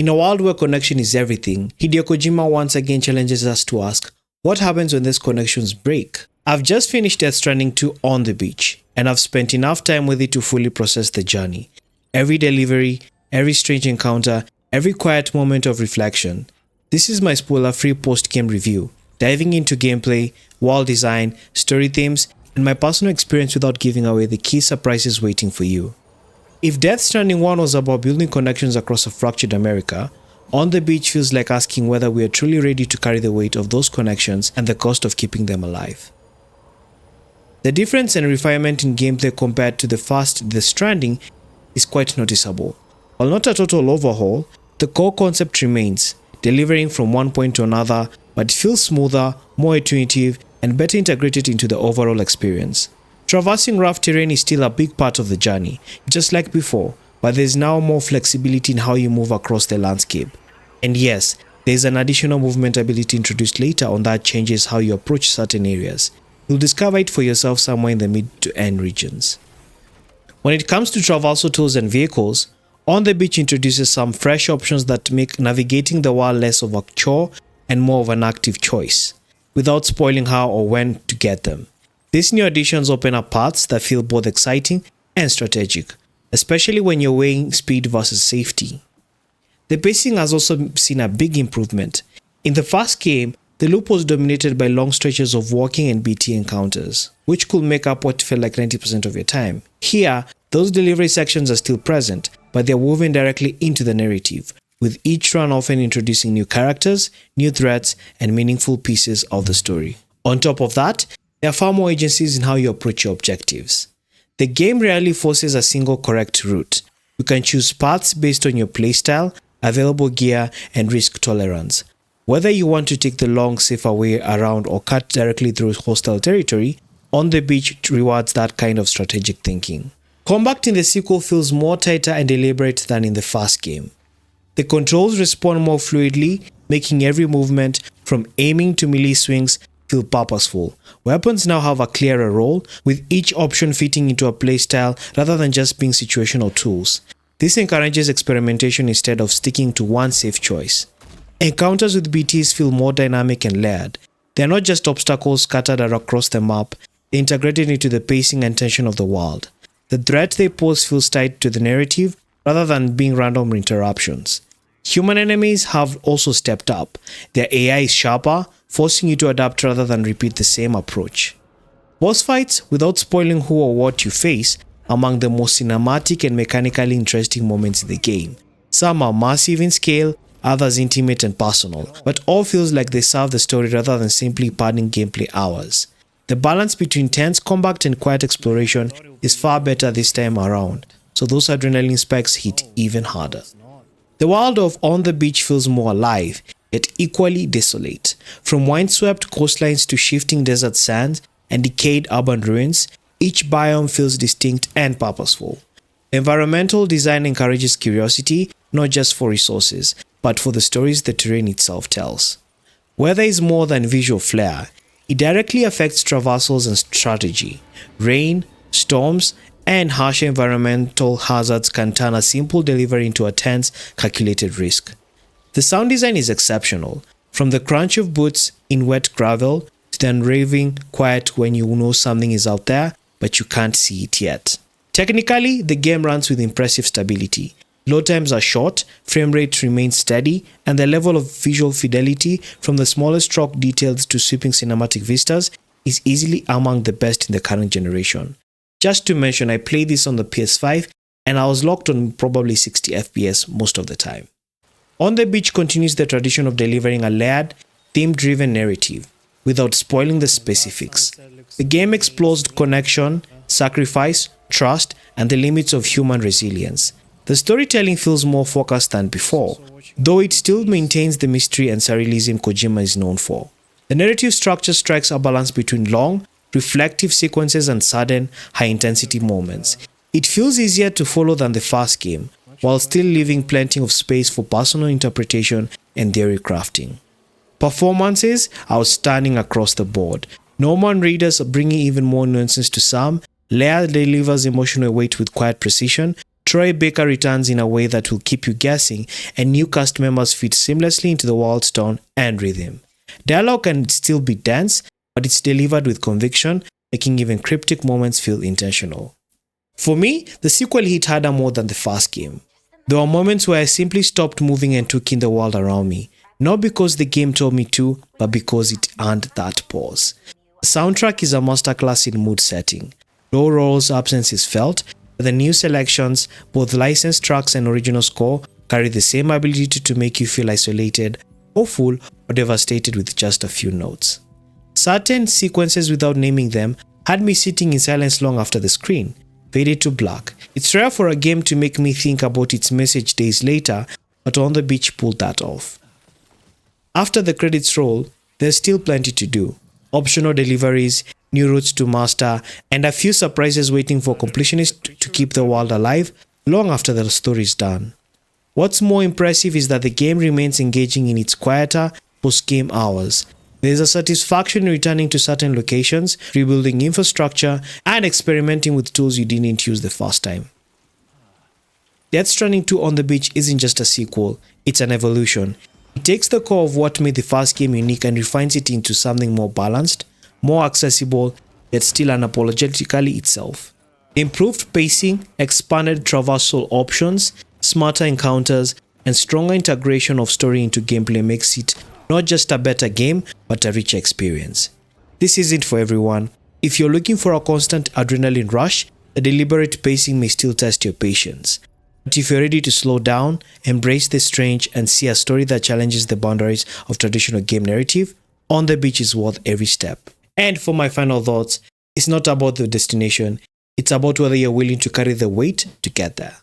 In a world where connection is everything, Hideo Kojima once again challenges us to ask, what happens when these connections break? I've just finished Death Stranding 2 on the beach, and I've spent enough time with it to fully process the journey. Every delivery, every strange encounter, every quiet moment of reflection. This is my spoiler-free post-game review, diving into gameplay, world design, story themes, and my personal experience without giving away the key surprises waiting for you. If Death Stranding 1 was about building connections across a fractured America, On the Beach feels like asking whether we are truly ready to carry the weight of those connections and the cost of keeping them alive. The difference and refinement in gameplay compared to the first Death Stranding is quite noticeable. While not a total overhaul, the core concept remains, delivering from one point to another, but it feels smoother, more intuitive, and better integrated into the overall experience. Traversing rough terrain is still a big part of the journey, just like before, but there's now more flexibility in how you move across the landscape. And yes, there's an additional movement ability introduced later on that changes how you approach certain areas. You'll discover it for yourself somewhere in the mid to end regions. When it comes to traversal tools and vehicles, On the Beach introduces some fresh options that make navigating the world less of a chore and more of an active choice, without spoiling how or when to get them. These new additions open up paths that feel both exciting and strategic, especially when you're weighing speed versus safety. The pacing has also seen a big improvement. In the first game, the loop was dominated by long stretches of walking and BT encounters, which could make up what felt like 90% of your time. Here, those delivery sections are still present, but they're woven directly into the narrative, with each run often introducing new characters, new threats, and meaningful pieces of the story. On top of that, there are far more agencies in how you approach your objectives. The game rarely forces a single correct route. You can choose paths based on your playstyle, available gear, and risk tolerance. Whether you want to take the long, safer way around or cut directly through hostile territory, On the Beach rewards that kind of strategic thinking. Combat in the sequel feels more tighter and deliberate than in the first game. The controls respond more fluidly, making every movement, from aiming to melee swings, feel purposeful. Weapons now have a clearer role, with each option fitting into a playstyle rather than just being situational tools. This encourages experimentation instead of sticking to one safe choice. Encounters with BTs feel more dynamic and layered. They are not just obstacles scattered across the map, they're integrated into the pacing and tension of the world. The threat they pose feels tied to the narrative rather than being random interruptions. Human enemies have also stepped up. Their AI is sharper, forcing you to adapt rather than repeat the same approach. Boss fights, without spoiling who or what you face, are among the most cinematic and mechanically interesting moments in the game. Some are massive in scale, others intimate and personal, but all feels like they serve the story rather than simply padding gameplay hours. The balance between tense combat and quiet exploration is far better this time around, so those adrenaline spikes hit even harder. The world of On the Beach feels more alive, yet equally desolate. From windswept coastlines to shifting desert sands and decayed urban ruins, each biome feels distinct and purposeful. Environmental design encourages curiosity, not just for resources, but for the stories the terrain itself tells. Weather is more than visual flair. It directly affects traversals and strategy. Rain, storms, and harsh environmental hazards can turn a simple delivery into a tense, calculated risk. The sound design is exceptional, from the crunch of boots in wet gravel to the unraving quiet when you know something is out there, but you can't see it yet. Technically, the game runs with impressive stability. Load times are short, frame rate remains steady, and the level of visual fidelity, from the smallest rock details to sweeping cinematic vistas, is easily among the best in the current generation. Just to mention, I played this on the PS5, and I was locked on probably 60 FPS most of the time. On the Beach continues the tradition of delivering a layered, theme-driven narrative, without spoiling the specifics. The game explores connection, sacrifice, trust, and the limits of human resilience. The storytelling feels more focused than before, though it still maintains the mystery and surrealism Kojima is known for. The narrative structure strikes a balance between long, reflective sequences and sudden, high-intensity moments. It feels easier to follow than the first game, while still leaving plenty of space for personal interpretation and theory crafting. Performances are outstanding across the board. Norman Reedus bringing even more nuances to some, Leia delivers emotional weight with quiet precision, Troy Baker returns in a way that will keep you guessing, and new cast members fit seamlessly into the world's tone and rhythm. Dialogue can still be dense, but it's delivered with conviction, making even cryptic moments feel intentional. For me, the sequel hit harder more than the first game. There were moments where I simply stopped moving and took in the world around me, not because the game told me to, but because it earned that pause. The soundtrack is a masterclass in mood setting. Low Roll's absence is felt, but the new selections, both licensed tracks and original score, carry the same ability to make you feel isolated, hopeful, or devastated with just a few notes. Certain sequences, without naming them, had me sitting in silence long after the screen faded to black. It's rare for a game to make me think about its message days later, but On the Beach pulled that off. After the credits roll, there's still plenty to do. Optional deliveries, new routes to master, and a few surprises waiting for completionists to keep the world alive long after the story is done. What's more impressive is that the game remains engaging in its quieter, post-game hours. There is a satisfaction in returning to certain locations, rebuilding infrastructure, and experimenting with tools you didn't use the first time. Death Stranding 2 On the Beach isn't just a sequel, it's an evolution. It takes the core of what made the first game unique and refines it into something more balanced, more accessible, yet still unapologetically itself. Improved pacing, expanded traversal options, smarter encounters, and stronger integration of story into gameplay makes it not just a better game, but a richer experience. This isn't for everyone. If you're looking for a constant adrenaline rush, the deliberate pacing may still test your patience. But if you're ready to slow down, embrace the strange, and see a story that challenges the boundaries of traditional game narrative, On the Beach is worth every step. And for my final thoughts, it's not about the destination, it's about whether you're willing to carry the weight to get there.